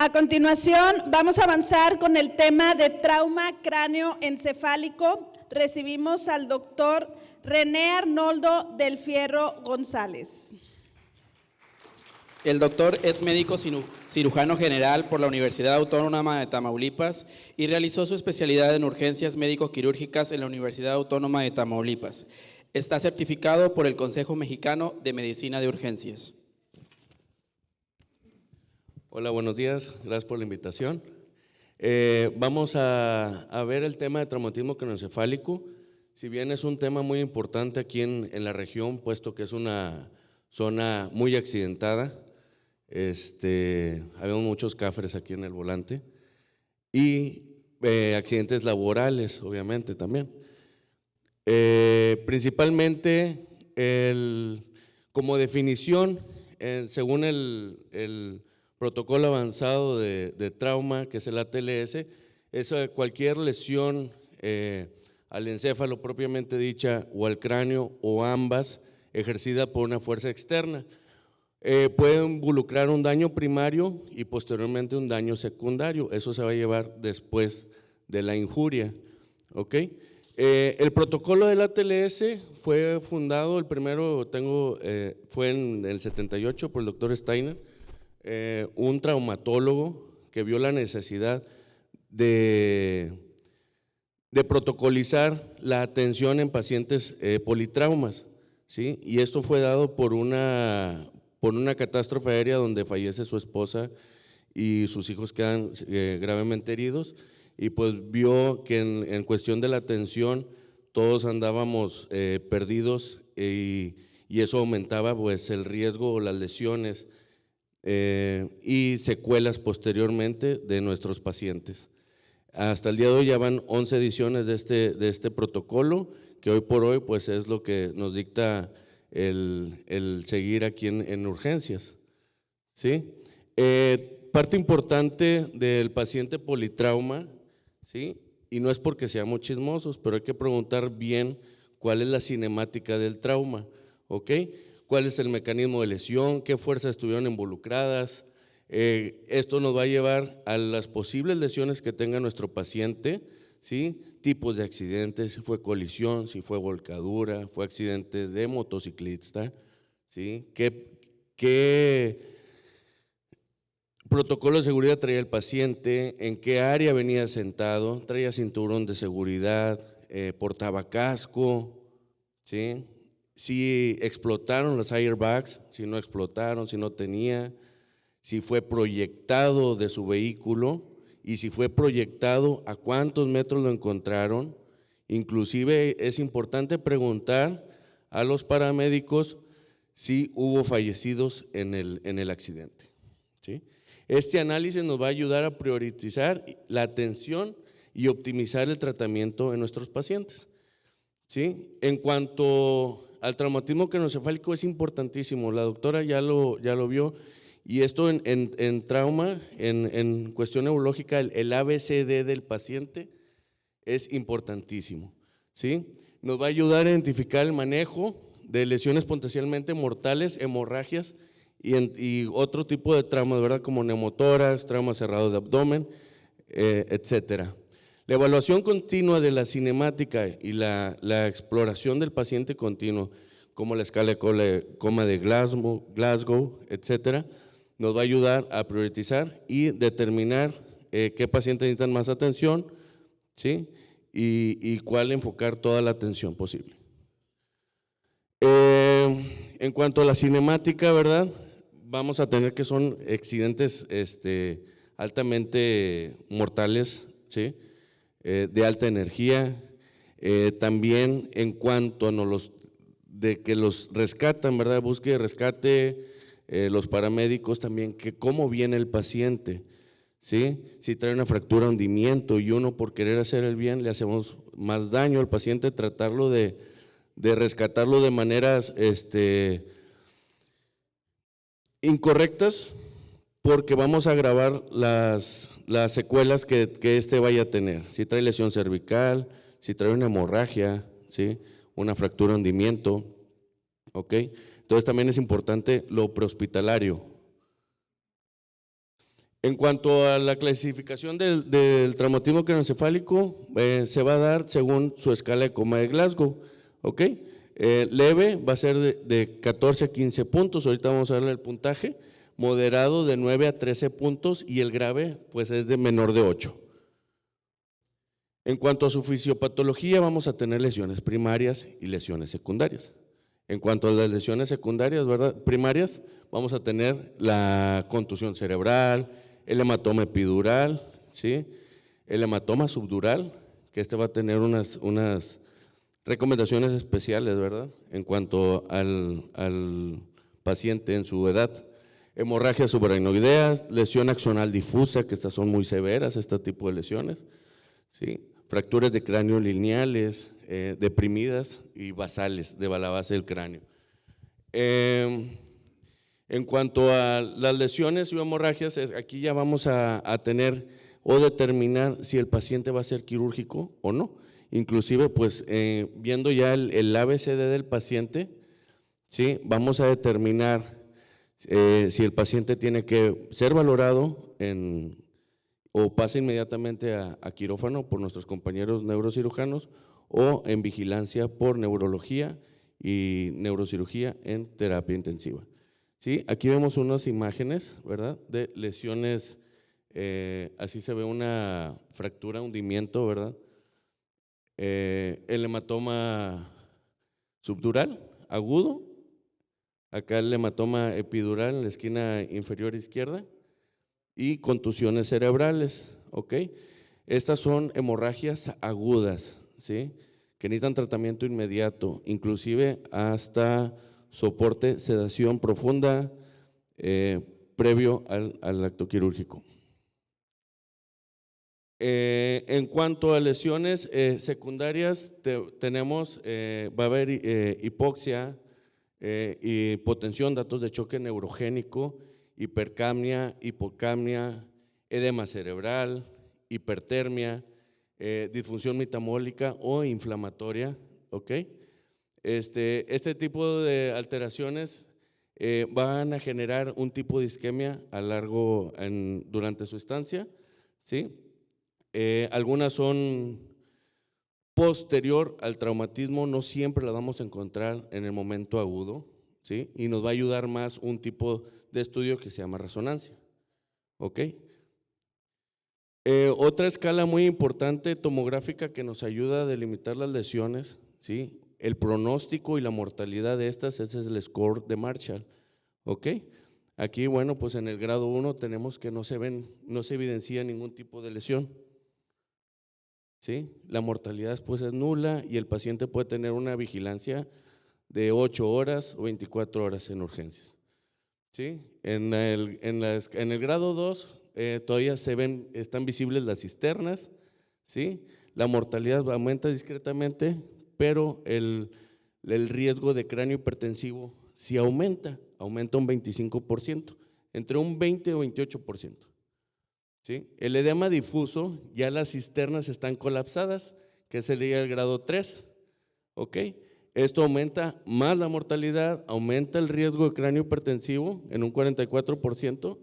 A continuación, vamos a avanzar con el tema de trauma cráneoencefálico. Recibimos al doctor René Arnoldo del Fierro González. El doctor es médico cirujano general por la Universidad Autónoma de Tamaulipas y realizó su especialidad en urgencias médico-quirúrgicas en la Universidad Autónoma de Tamaulipas. Está certificado por el Consejo Mexicano de Medicina de Urgencias. Hola, buenos días. Gracias por la invitación. Vamos a ver el tema de traumatismo craneoencefálico. Si bien es un tema muy importante aquí en la región, puesto que es una zona muy accidentada, había muchos cafres aquí en el volante y accidentes laborales, obviamente, también. Principalmente, como definición, según el protocolo avanzado de trauma, que es el ATLS, es cualquier lesión al encéfalo propiamente dicha o al cráneo o ambas ejercida por una fuerza externa. Puede involucrar un daño primario y posteriormente un daño secundario. Eso se va a llevar después de la injuria. ¿Okay? El protocolo del ATLS fue fundado, el primero fue en el 78 por el doctor Steiner, un traumatólogo que vio la necesidad de protocolizar la atención en pacientes politraumas, ¿sí? Y esto fue dado por una catástrofe aérea donde fallece su esposa y sus hijos quedan gravemente heridos, y pues vio que en cuestión de la atención todos andábamos perdidos y eso aumentaba pues el riesgo o las lesiones y secuelas posteriormente de nuestros pacientes. Hasta el día de hoy ya van 11 ediciones de este protocolo, que hoy por hoy pues es lo que nos dicta el seguir aquí en urgencias, ¿sí? Parte importante del paciente politrauma, ¿sí? Y no es porque seamos chismosos, pero hay que preguntar bien cuál es la cinemática del trauma, ¿ok? ¿Cuál es el mecanismo de lesión? ¿Qué fuerzas estuvieron involucradas? Esto nos va a llevar a las posibles lesiones que tenga nuestro paciente, ¿sí? Tipos de accidentes, si fue colisión, si fue volcadura, fue accidente de motociclista, ¿sí? ¿Qué protocolo de seguridad traía el paciente? ¿En qué área venía sentado? ¿Traía cinturón de seguridad? ¿Portaba casco? ¿Sí? Si explotaron los airbags, si no explotaron, si no tenía, si fue proyectado de su vehículo y si fue proyectado, a cuántos metros lo encontraron. Inclusive es importante preguntar a los paramédicos si hubo fallecidos en el accidente, ¿sí? Este análisis nos va a ayudar a priorizar la atención y optimizar el tratamiento en nuestros pacientes, ¿sí? En cuanto al traumatismo craneoencefálico, es importantísimo, la doctora ya lo vio, y esto en trauma, en cuestión neurológica, el ABCD del paciente es importantísimo, ¿sí? Nos va a ayudar a identificar el manejo de lesiones potencialmente mortales, hemorragias y otro tipo de traumas, ¿verdad? Como neumotórax, trauma cerrado de abdomen, etcétera. La evaluación continua de la cinemática y la exploración del paciente continuo, como la escala de coma de Glasgow, etcétera, nos va a ayudar a priorizar y determinar qué pacientes necesitan más atención, ¿sí? Y cuál enfocar toda la atención posible. En cuanto a la cinemática, ¿verdad? Vamos a tener que son accidentes altamente mortales, ¿sí? De alta energía, también en cuanto a de que los rescatan, ¿verdad? Búsqueda y rescate, los paramédicos también, que cómo viene el paciente, ¿sí? Si trae una fractura, hundimiento y uno por querer hacer el bien le hacemos más daño al paciente, tratarlo de rescatarlo de maneras incorrectas, porque vamos a agravar las secuelas que vaya a tener. Si trae lesión cervical, si trae una hemorragia, ¿sí? Una fractura, hundimiento, ¿ok? Entonces también es importante lo prehospitalario. En cuanto a la clasificación del traumatismo craneoencefálico, se va a dar según su escala de coma de Glasgow, ¿ok? Leve va a ser de 14 a 15 puntos, ahorita vamos a darle el puntaje. Moderado de 9 a 13 puntos y el grave pues es de menor de 8. En cuanto a su fisiopatología, vamos a tener lesiones primarias y lesiones secundarias. En cuanto a las lesiones secundarias, ¿verdad? Primarias, vamos a tener la contusión cerebral, el hematoma epidural, ¿sí? El hematoma subdural, que va a tener unas recomendaciones especiales, ¿verdad? En cuanto al paciente en su edad. Hemorragia subaracnoidea, lesión axonal difusa, que estas son muy severas, este tipo de lesiones, ¿sí? Fracturas de cráneo lineales, deprimidas y basales, de la base del cráneo. En cuanto a las lesiones y hemorragias, aquí ya vamos a tener o determinar si el paciente va a ser quirúrgico o no. Inclusive, pues, viendo ya el ABCD del paciente, ¿sí? Vamos a determinar si el paciente tiene que ser valorado o pasa inmediatamente a quirófano por nuestros compañeros neurocirujanos o en vigilancia por neurología y neurocirugía en terapia intensiva. ¿Sí? Aquí vemos unas imágenes, ¿verdad?, de lesiones, así se ve una fractura, hundimiento, ¿verdad? El hematoma subdural agudo, acá el hematoma epidural en la esquina inferior izquierda y contusiones cerebrales, ¿ok? Estas son hemorragias agudas, ¿sí? Que necesitan tratamiento inmediato, inclusive hasta soporte, sedación profunda previo al acto quirúrgico. En cuanto a lesiones secundarias, tenemos, va a haber hipoxia, hipotensión, datos de choque neurogénico, hipercapnia, hipocapnia, edema cerebral, hipertermia, disfunción metabólica o inflamatoria, ¿ok? Este tipo de alteraciones van a generar un tipo de isquemia durante su estancia, ¿sí? Algunas son posterior al traumatismo, no siempre las vamos a encontrar en el momento agudo, ¿sí? Y nos va a ayudar más un tipo de estudio que se llama resonancia, ¿ok? Otra escala muy importante tomográfica que nos ayuda a delimitar las lesiones, ¿sí? El pronóstico y la mortalidad de estas, ese es el score de Marshall, ¿ok? Aquí, bueno, pues en el grado 1 tenemos que no se evidencia ningún tipo de lesión, ¿sí? La mortalidad después es nula y el paciente puede tener una vigilancia de 8 horas o 24 horas en urgencias, ¿sí? En el grado 2 todavía están visibles las cisternas, ¿sí? La mortalidad aumenta discretamente, pero el riesgo de cráneo hipertensivo sí aumenta un 25%, entre un 20 o 28%. ¿Sí? El edema difuso, ya las cisternas están colapsadas, que sería el grado 3, ¿ok? Esto aumenta más la mortalidad, aumenta el riesgo de cráneo hipertensivo en un 44%,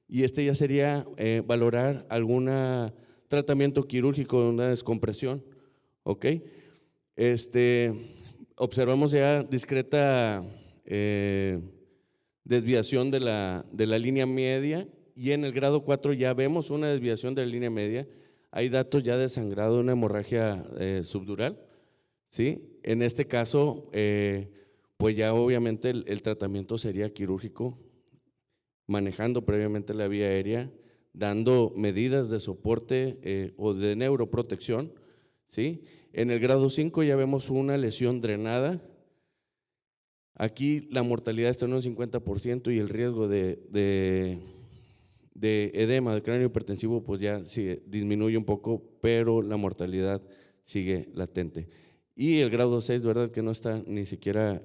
y ya sería valorar algún tratamiento quirúrgico de una descompresión, ¿ok? Observamos ya discreta desviación de la línea media, y en el grado 4 ya vemos una desviación de la línea media. Hay datos ya de sangrado de una hemorragia subdural, ¿sí? En este caso, pues ya obviamente el tratamiento sería quirúrgico, manejando previamente la vía aérea, dando medidas de soporte o de neuroprotección, ¿sí? En el grado 5 ya vemos una lesión drenada. Aquí la mortalidad está en un 50% y el riesgo de edema del cráneo hipertensivo pues ya disminuye un poco, pero la mortalidad sigue latente. Y el grado 6, ¿verdad?, que no está ni siquiera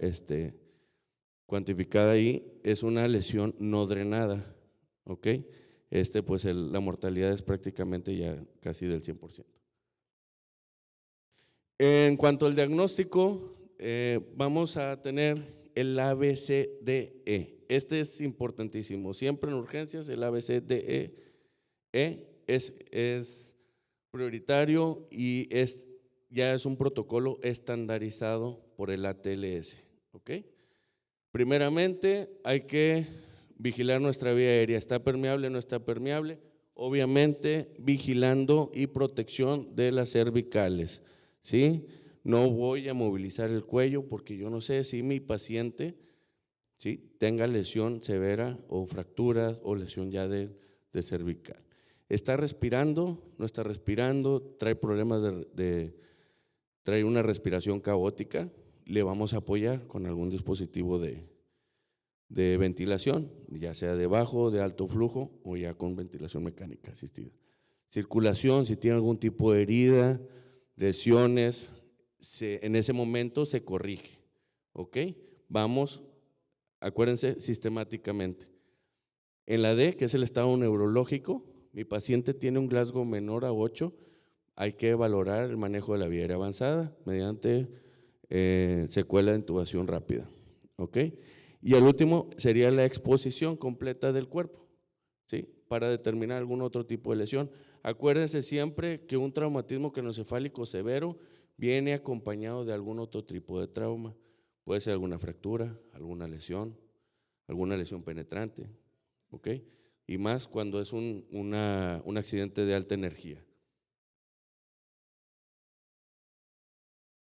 cuantificada ahí, es una lesión no drenada, ¿ok? Pues la mortalidad es prácticamente ya casi del 100%. En cuanto al diagnóstico, vamos a tener el ABCDE. Este es importantísimo. Siempre en urgencias el ABCDE Es prioritario y ya es un protocolo estandarizado por el ATLS, ¿ok? Primeramente, hay que vigilar nuestra vía aérea, ¿está permeable o no está permeable? Obviamente, vigilando y protección de las cervicales, ¿sí? No voy a movilizar el cuello porque yo no sé si mi paciente, ¿sí?, tenga lesión severa o fracturas o lesión ya de cervical. ¿Está respirando? ¿No está respirando? ¿Trae problemas trae una respiración caótica? Le vamos a apoyar con algún dispositivo de ventilación, ya sea de bajo, de alto flujo o ya con ventilación mecánica asistida. Circulación, si tiene algún tipo de herida, lesiones, en ese momento se corrige, ¿ok? Vamos, acuérdense, sistemáticamente. En la D, que es el estado neurológico, mi paciente tiene un Glasgow menor a 8, hay que valorar el manejo de la vía aérea avanzada mediante secuela de intubación rápida, ¿ok? Y el último sería la exposición completa del cuerpo, ¿sí?, para determinar algún otro tipo de lesión. Acuérdense siempre que un traumatismo craneoencefálico severo viene acompañado de algún otro tipo de trauma. Puede ser alguna fractura, alguna lesión penetrante, ¿ok? Y más cuando es un accidente de alta energía.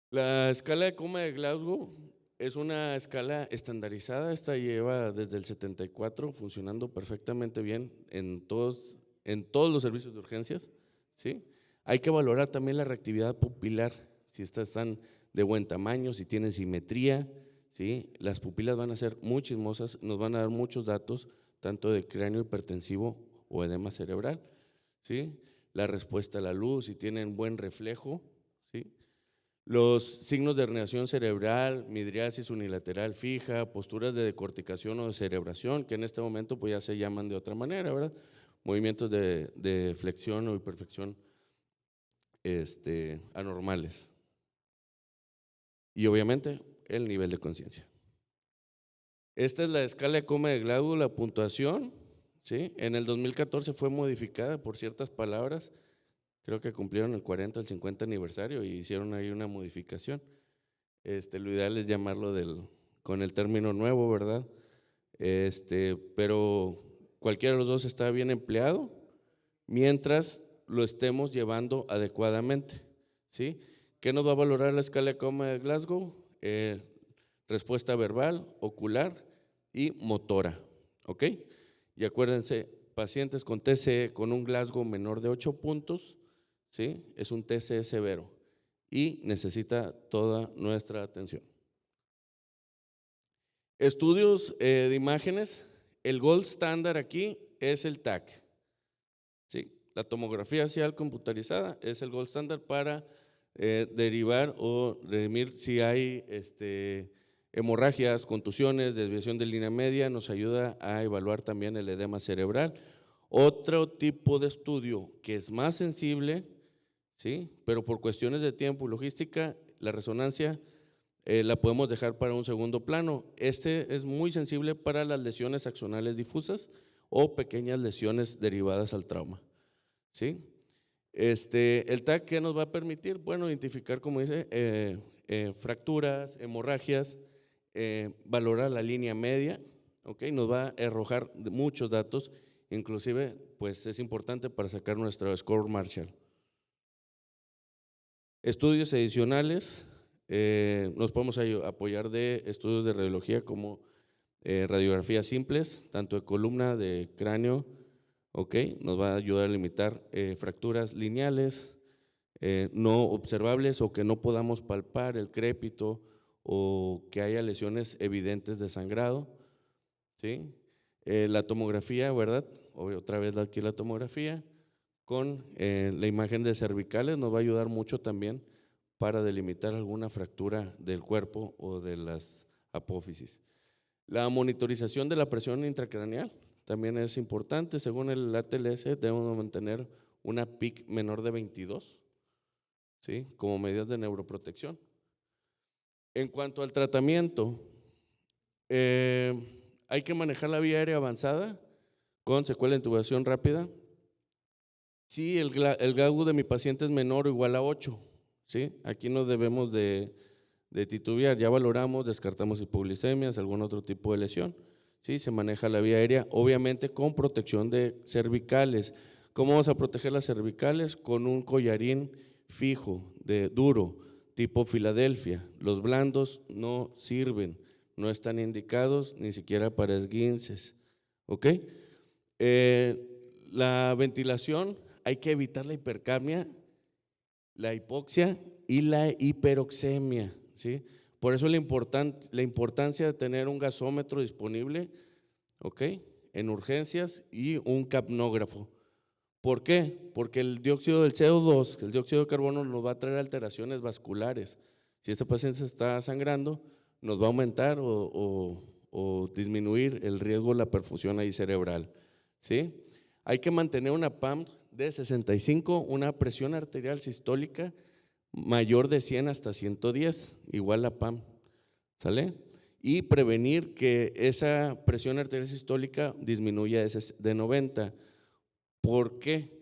La escala de coma de Glasgow es una escala estandarizada, esta lleva desde el 74 funcionando perfectamente bien en todos los servicios de urgencias, ¿sí? Hay que valorar también la reactividad pupilar, si estas están de buen tamaño, si tienen simetría, ¿sí? Las pupilas van a ser muy chismosas, nos van a dar muchos datos, tanto de cráneo hipertensivo o edema cerebral, ¿sí? La respuesta a la luz, si tienen buen reflejo, ¿sí? Los signos de herniación cerebral, midriasis unilateral fija, posturas de decorticación o de cerebración, que en este momento pues ya se llaman de otra manera, ¿verdad? Movimientos de flexión o hiperflexión anormales. Y obviamente el nivel de conciencia. Esta es la escala de coma de Glasgow, la puntuación, ¿sí? En el 2014 fue modificada por ciertas palabras. Creo que cumplieron el 40 o el 50 aniversario y hicieron ahí una modificación. Lo ideal es llamarlo con el término nuevo, ¿verdad? Pero cualquiera de los dos está bien empleado mientras lo estemos llevando adecuadamente, ¿sí? ¿Qué nos va a valorar la escala de coma de Glasgow? Respuesta verbal, ocular y motora, ¿ok? Y acuérdense, pacientes con TCE con un Glasgow menor de 8 puntos, ¿sí?, es un TCE severo y necesita toda nuestra atención. Estudios de imágenes, el gold standard aquí es el TAC, ¿sí? La tomografía axial computarizada es el gold standard para derivar o redimir si hay hemorragias, contusiones, desviación de línea media, nos ayuda a evaluar también el edema cerebral. Otro tipo de estudio que es más sensible, ¿sí?, pero por cuestiones de tiempo y logística, la resonancia la podemos dejar para un segundo plano. Es muy sensible para las lesiones axonales difusas o pequeñas lesiones derivadas al trauma, ¿sí? El TAC, ¿qué nos va a permitir? Bueno, identificar, como dice, fracturas, hemorragias, valorar la línea media, ¿ok? Nos va a arrojar muchos datos, inclusive pues es importante para sacar nuestro score Marshall. Estudios adicionales, nos podemos apoyar de estudios de radiología como radiografías simples, tanto de columna, de cráneo, ¿ok? Nos va a ayudar a limitar fracturas lineales, no observables o que no podamos palpar, el crépito o que haya lesiones evidentes de sangrado, ¿sí? La tomografía, ¿verdad? Otra vez aquí la tomografía con la imagen de cervicales nos va a ayudar mucho también para delimitar alguna fractura del cuerpo o de las apófisis. La monitorización de la presión intracraneal también es importante. Según el ATLS debemos mantener una PIC menor de 22, ¿sí?, como medidas de neuroprotección. En cuanto al tratamiento, hay que manejar la vía aérea avanzada con secuela de intubación rápida Si el GAU de mi paciente es menor o igual a 8, ¿sí? Aquí no debemos de titubear, ya valoramos, descartamos hipoglicemias, algún otro tipo de lesión, ¿sí? Se maneja la vía aérea, obviamente con protección de cervicales. ¿Cómo vamos a proteger las cervicales? Con un collarín fijo, duro, tipo Filadelfia. Los blandos no sirven, no están indicados ni siquiera para esguinces, ¿ok? La ventilación, hay que evitar la hipercapnia, la hipoxia y la hiperoxemia, ¿sí? Por eso la importancia de tener un gasómetro disponible, ¿ok? En urgencias y un capnógrafo. ¿Por qué? Porque el dióxido del CO2, el dióxido de carbono, nos va a traer alteraciones vasculares. Si este paciente se está sangrando, nos va a aumentar o disminuir el riesgo de la perfusión ahí cerebral, ¿sí? Hay que mantener una PAM de 65, una presión arterial sistólica mayor de 100 hasta 110, igual la PAM, ¿sale? Y prevenir que esa presión arterial sistólica disminuya de 90. ¿Por qué?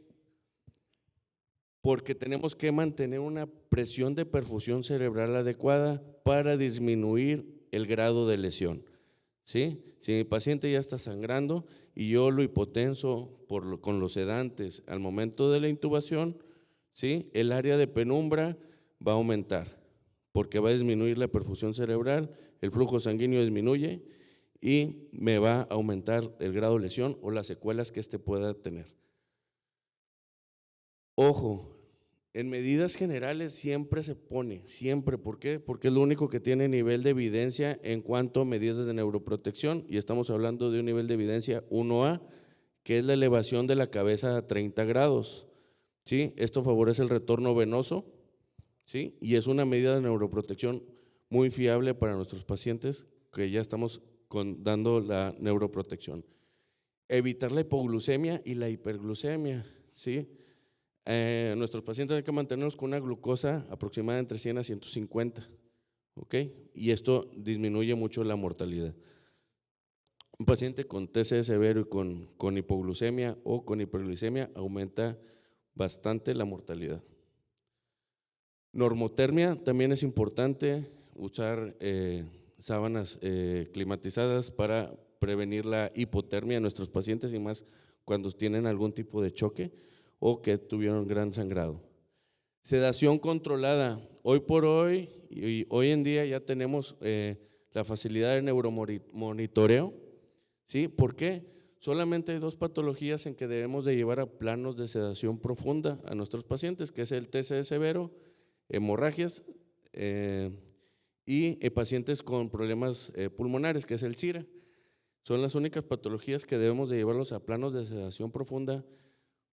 Porque tenemos que mantener una presión de perfusión cerebral adecuada para disminuir el grado de lesión, ¿sí? Si mi paciente ya está sangrando y yo lo hipotenso con los sedantes al momento de la intubación, ¿sí? El área de penumbra va a aumentar porque va a disminuir la perfusión cerebral, el flujo sanguíneo disminuye y me va a aumentar el grado de lesión o las secuelas que éste pueda tener. Ojo, en medidas generales siempre se pone, siempre, ¿por qué? Porque es lo único que tiene nivel de evidencia en cuanto a medidas de neuroprotección y estamos hablando de un nivel de evidencia 1A, que es la elevación de la cabeza a 30 grados, ¿sí? Esto favorece el retorno venoso, ¿sí? Y es una medida de neuroprotección muy fiable para nuestros pacientes que ya estamos dando la neuroprotección. Evitar la hipoglucemia y la hiperglucemia, ¿sí? Nuestros pacientes hay que mantenerlos con una glucosa aproximada entre 100 a 150, ¿ok? Y esto disminuye mucho la mortalidad. Un paciente con TC severo y con hipoglucemia o con hiperglucemia aumenta bastante la mortalidad. Normotermia, también es importante usar sábanas climatizadas para prevenir la hipotermia de nuestros pacientes y más cuando tienen algún tipo de choque o que tuvieron gran sangrado. Sedación controlada. Hoy por hoy, y hoy en día ya tenemos la facilidad de neuromonitoreo, ¿sí? ¿Por qué? Solamente hay 2 patologías en que debemos de llevar a planos de sedación profunda a nuestros pacientes, que es el TC severo, hemorragias y pacientes con problemas pulmonares, que es el SIRA. Son las únicas patologías que debemos de llevarlos a planos de sedación profunda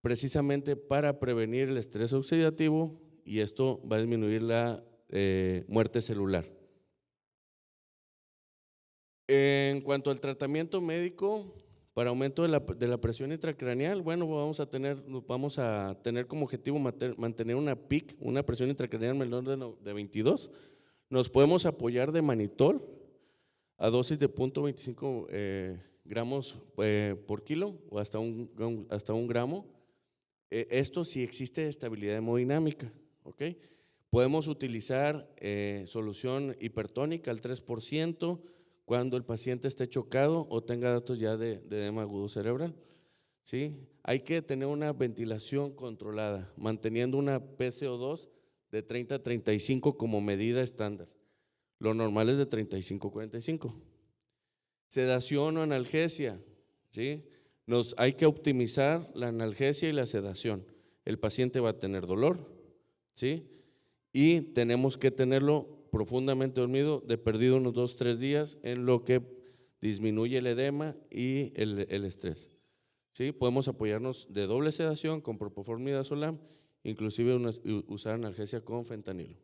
precisamente para prevenir el estrés oxidativo y esto va a disminuir la muerte celular. En cuanto al tratamiento médico para aumento de la presión intracraneal, bueno, vamos a tener como objetivo mantener una PIC, una presión intracraneal menor de 22. Nos podemos apoyar de manitol a dosis de 0.25 gramos por kilo o hasta un gramo. Esto si existe estabilidad hemodinámica, ¿ok? Podemos utilizar solución hipertónica al 3% cuando el paciente esté chocado o tenga datos ya de edema agudo cerebral, ¿sí? Hay que tener una ventilación controlada, manteniendo una PCO2 de 30 a 35 como medida estándar. Lo normal es de 35 a 45. Sedación o analgesia, ¿sí? Hay que optimizar la analgesia y la sedación. El paciente va a tener dolor, ¿sí? Y tenemos que tenerlo profundamente dormido, de perdido unos 2-3 días, en lo que disminuye el edema y el estrés, ¿sí? Podemos apoyarnos de doble sedación con propofol midazolam, inclusive usar analgesia con fentanilo.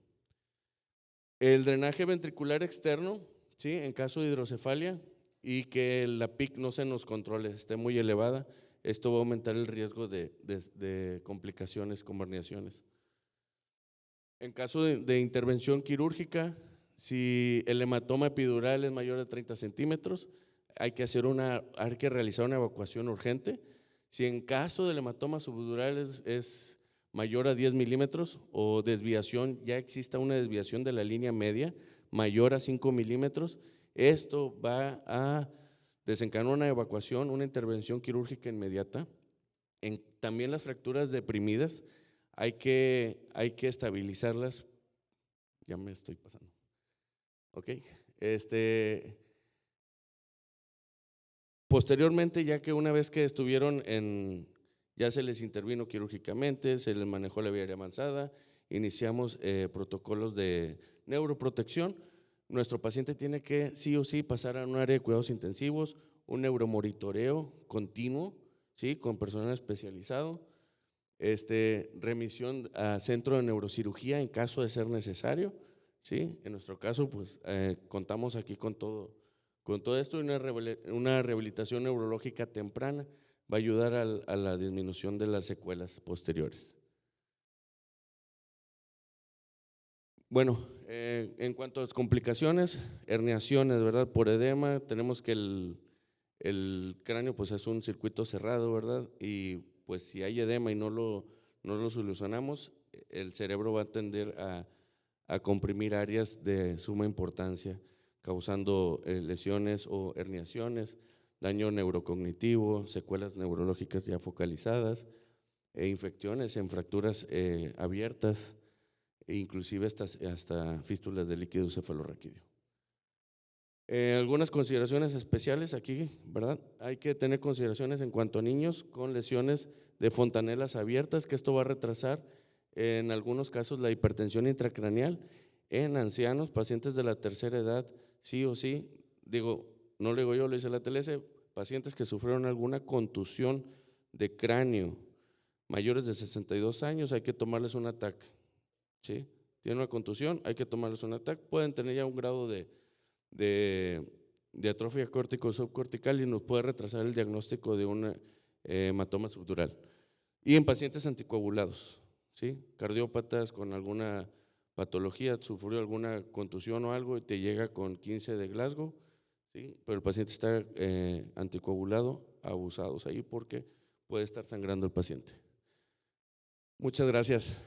El drenaje ventricular externo, ¿sí? En caso de hidrocefalia y que la PIC no se nos controle, esté muy elevada, esto va a aumentar el riesgo de complicaciones con herniaciones. En caso de intervención quirúrgica, si el hematoma epidural es mayor de 30 centímetros, hay que realizar una evacuación urgente. Si en caso del hematoma subdural es mayor a 10 milímetros o desviación, ya exista una desviación de la línea media mayor a 5 milímetros, esto va a desencadenar una evacuación, una intervención quirúrgica inmediata. También las fracturas deprimidas hay que estabilizarlas. Ya me estoy pasando. Ok. Posteriormente, ya que una vez que estuvieron ya se les intervino quirúrgicamente, se les manejó la vía aérea avanzada, iniciamos protocolos de neuroprotección. Nuestro paciente tiene que sí o sí pasar a un área de cuidados intensivos, un neuromonitoreo continuo, ¿sí? Con personal especializado, remisión a centro de neurocirugía en caso de ser necesario, ¿sí? En nuestro caso, pues contamos aquí con todo esto, y una rehabilitación neurológica temprana va a ayudar a la disminución de las secuelas posteriores. Bueno, en cuanto a las complicaciones, herniaciones, ¿verdad? Por edema, tenemos que el cráneo pues es un circuito cerrado, ¿verdad? Y pues si hay edema y no lo solucionamos, el cerebro va a tender a comprimir áreas de suma importancia, causando lesiones o herniaciones, daño neurocognitivo, secuelas neurológicas ya focalizadas, infecciones en fracturas abiertas, e inclusive hasta fístulas de líquido cefalorraquídeo. Algunas consideraciones especiales aquí, ¿verdad? Hay que tener consideraciones en cuanto a niños con lesiones de fontanelas abiertas, que esto va a retrasar en algunos casos la hipertensión intracraneal. En ancianos, pacientes de la tercera edad, sí o sí, no lo digo yo, lo dice la TLS, pacientes que sufrieron alguna contusión de cráneo, mayores de 62 años, hay que tomarles un ATAC, ¿sí? Tienen una contusión, hay que tomarles un ATAC, pueden tener ya un grado de atrofia córtico-subcortical y nos puede retrasar el diagnóstico de un hematoma subdural. Y en pacientes anticoagulados, ¿sí? Cardiópatas con alguna patología, sufrió alguna contusión o algo y te llega con 15 de Glasgow, ¿sí? Pero el paciente está anticoagulado, abusados ahí porque puede estar sangrando el paciente. Muchas gracias.